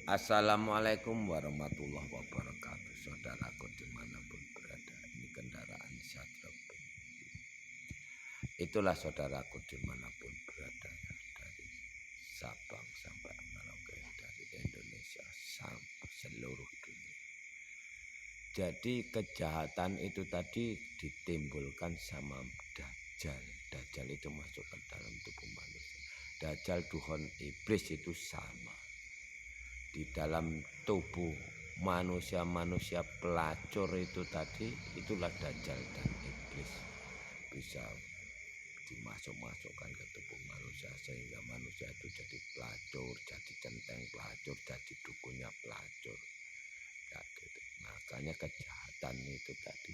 Assalamualaikum warahmatullahi wabarakatuh. Saudaraku dimanapun berada, ini kendaraan Satrep. Itulah saudaraku dimanapun berada, dari Sabang sampai Merauke, dari Indonesia sampai seluruh dunia. Jadi kejahatan itu tadi ditimbulkan sama Dajjal. Dajjal itu masuk ke dalam tubuh manusia. Dajjal duhon iblis itu sama di dalam tubuh manusia pelacur itu tadi. Itulah Dajjal dan iblis bisa dimasukkan ke tubuh manusia sehingga manusia itu jadi pelacur, jadi centeng pelacur, jadi dukunnya pelacur. Ya, gitu. Makanya kejahatan itu tadi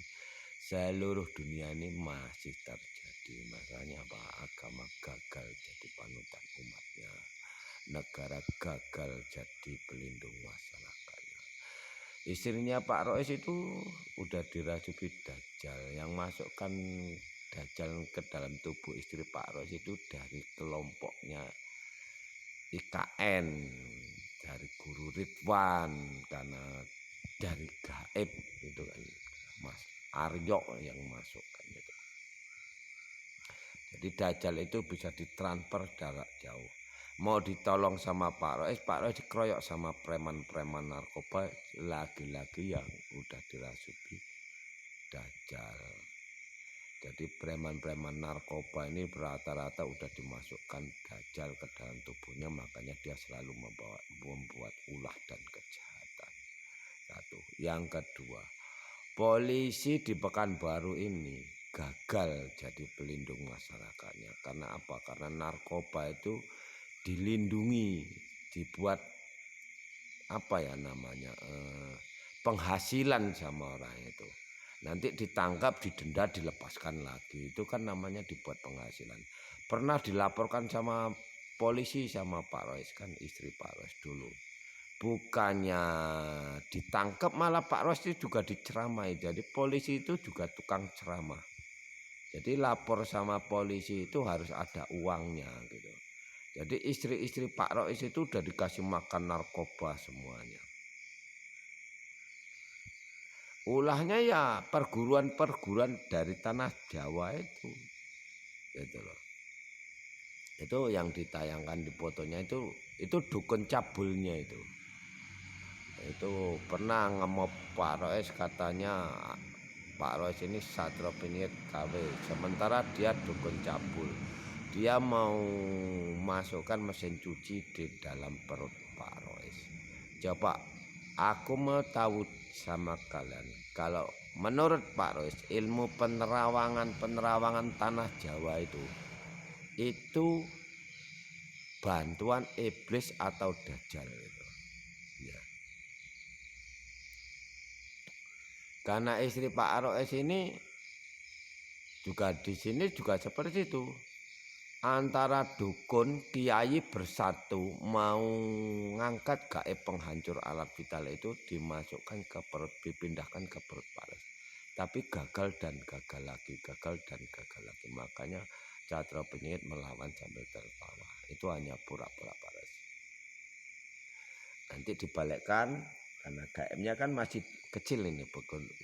seluruh dunia ini masih terjadi. Makanya agama gagal jadi panutan umatnya, negara gagal jadi pelindung masyarakatnya. Istrinya Pak Rois itu udah dirasuki Dajjal. Yang masukkan Dajjal ke dalam tubuh istri Pak Rois itu dari kelompoknya IKN, dari Guru Ridwan, karena dari gaib itu kan Mas Aryo yang masukkan itu. Jadi Dajjal itu bisa ditransfer jarak jauh. Mau ditolong sama Pak Rois dikeroyok sama preman-preman narkoba, lagi-lagi yang udah dirasuki Dajjal. Jadi preman-preman narkoba ini rata-rata udah dimasukkan Dajjal ke dalam tubuhnya, makanya dia selalu membuat ulah dan kejahatan. Satu. Yang kedua, polisi di Pekanbaru ini gagal jadi pelindung masyarakatnya. Karena apa? Karena narkoba itu dilindungi, dibuat apa ya namanya, penghasilan sama orang itu. Nanti ditangkap, didenda, dilepaskan lagi. Itu kan namanya dibuat penghasilan. Pernah dilaporkan sama polisi sama Pak Rois, kan istri Pak Rois dulu. Bukannya ditangkap, malah Pak Rois itu juga diceramai. Jadi polisi itu juga tukang ceramah. Jadi lapor sama polisi itu harus ada uangnya gitu. Jadi istri-istri Pak Rois itu udah dikasih makan narkoba semuanya. Ulahnya ya perguruan-perguruan dari tanah Jawa itu. Gitu loh. Itu yang ditayangkan di fotonya itu dukun cabulnya itu. Itu pernah ngemop Pak Rois, katanya Pak Rois ini Satrio Pinit KW, sementara dia dukun cabul. Dia mau masukkan mesin cuci di dalam perut Pak Rois. Coba aku mau tahu sama kalian, kalau menurut Pak Rois ilmu penerawangan tanah Jawa itu bantuan iblis atau Dajjal itu. Ya. Karena istri Pak Rois ini juga di sini juga seperti itu. Antara dukun kiai bersatu mau ngangkat gaib penghancur alat vital itu dimasukkan ke perut, dipindahkan ke perut Pak Rois. Tapi gagal dan gagal lagi, gagal dan gagal lagi. Makanya Satrio Pinit melawan sambil tertawa. Itu hanya pura-pura Pak Rois. Nanti dibalikkan, karena gaibnya kan masih kecil ini,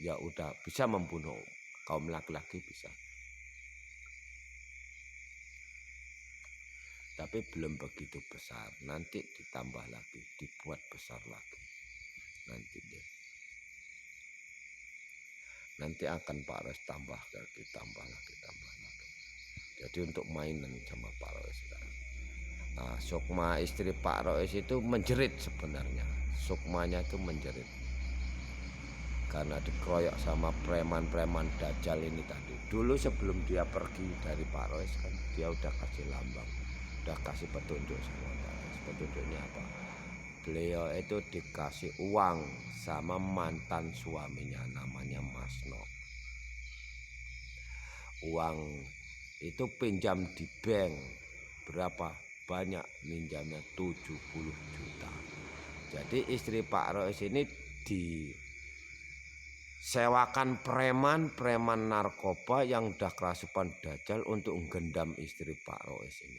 ya udah bisa membunuh kaum laki-laki bisa. Tapi belum begitu besar, nanti ditambah lagi, dibuat besar lagi. Nanti akan Pak Rois tambah lagi. Jadi untuk mainan sama Pak Rois sekarang. Nah, Sukma istri Pak Rois itu menjerit sebenarnya. Sukmanya itu menjerit karena dikeroyok sama preman-preman Dajjal ini tadi. Dulu sebelum dia pergi dari Pak Rois kan dia udah kasih lambang, udah kasih petunjuk sama Pak Rois. Petunjuknya apa? Beliau itu dikasih uang sama mantan suaminya namanya Masno. Uang itu pinjam di bank, berapa banyak, minjamnya 70 juta. Jadi istri Pak Rois ini disewakan preman narkoba yang udah kerasukan Dajjal untuk menggendam istri Pak Rois ini.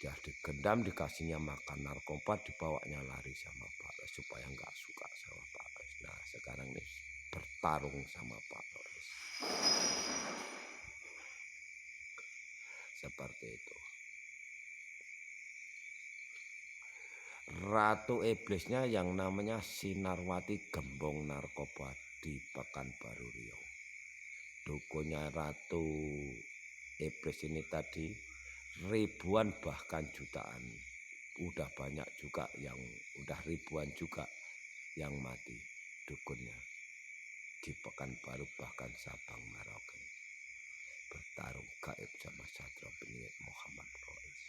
Dia digendam, dikasihnya makan narkoba, dibawanya lari sama Pak Rois supaya nggak suka sama Pak Rois. Nah sekarang nih bertarung sama Pak Rois. Seperti itu. Ratu iblisnya yang namanya Sinarwati gembong narkoba di Pekanbaru Riau. Dukunnya Ratu iblis ini tadi ribuan bahkan jutaan. Udah banyak juga yang udah ribuan juga yang mati dukunnya di Pekanbaru bahkan Sabang Merauke. Bertarung gaib sama Satria Penyihir Muhammad Rois.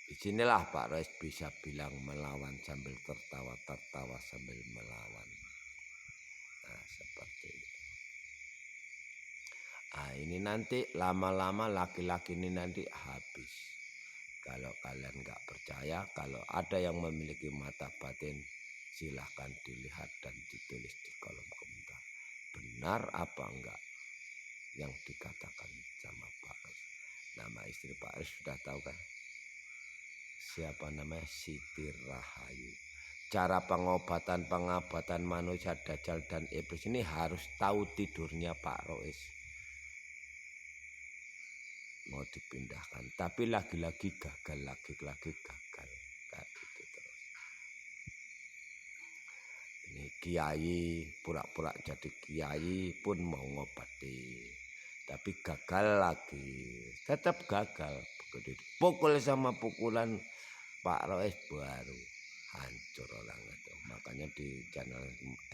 Disinilah Pak Rois bisa bilang melawan sambil tertawa sambil melawan. Nah seperti itu. Nah ini nanti lama-lama laki-laki ini nanti habis. Kalau kalian nggak percaya, kalau ada yang memiliki mata batin, silahkan dilihat dan ditulis di kolom komentar. Benar apa enggak yang dikatakan sama Pak Rois? Nama istri Pak Rois sudah tahu kan? Siapa namanya? Siti Rahayu. Cara pengobatan manusia dajjal dan iblis ini harus tahu tidurnya Pak Rois. Mau dipindahkan, tapi lagi-lagi gagal, lagi-lagi gagal. Kayak gitu terus. Ini kiai pura-pura jadi kiai pun mau ngobati, tapi gagal lagi, tetap gagal. Begitu dipukul sama pukulan Pak Rois baru hancur orang itu. Makanya di channel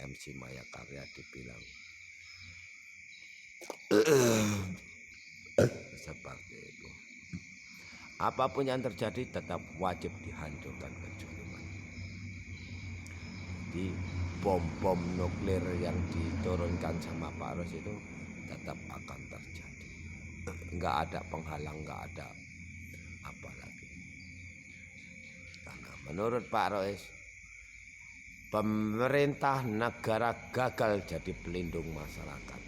MC Maya Karya dibilang seperti itu. Apapun yang terjadi tetap wajib dihancurkan kezaliman. Jadi bom-bom nuklir yang diturunkan sama Pak Rois itu tetap akan terjadi. Nggak ada penghalang, nggak ada apa lagi. Karena menurut Pak Rois, pemerintah negara gagal jadi pelindung masyarakat.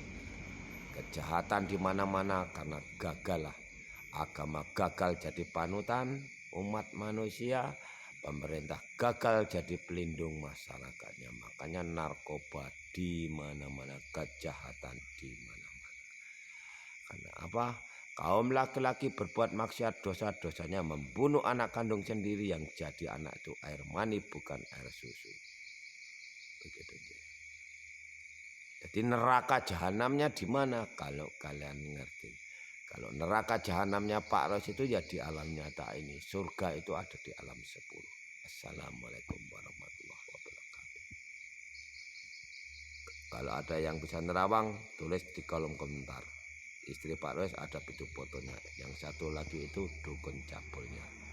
Kejahatan di mana-mana karena gagal lah. Agama gagal jadi panutan umat manusia, pemerintah gagal jadi pelindung masyarakatnya. Makanya narkoba di mana-mana, kejahatan di mana-mana. Karena apa? Kaum laki-laki berbuat maksiat, dosa-dosanya membunuh anak kandung sendiri yang jadi anak itu air mani bukan air susu. Begitu. Jadi neraka jahanamnya di mana? Kalau kalian ngerti. Kalau neraka jahanamnya Pak Rois itu ya di alam nyata ini. Surga itu ada di alam 10. Assalamualaikum warahmatullahi wabarakatuh. Kalau ada yang bisa nerawang, tulis di kolom komentar. Istri Pak Rois ada video fotonya. Yang satu lagi itu dukun cabulnya.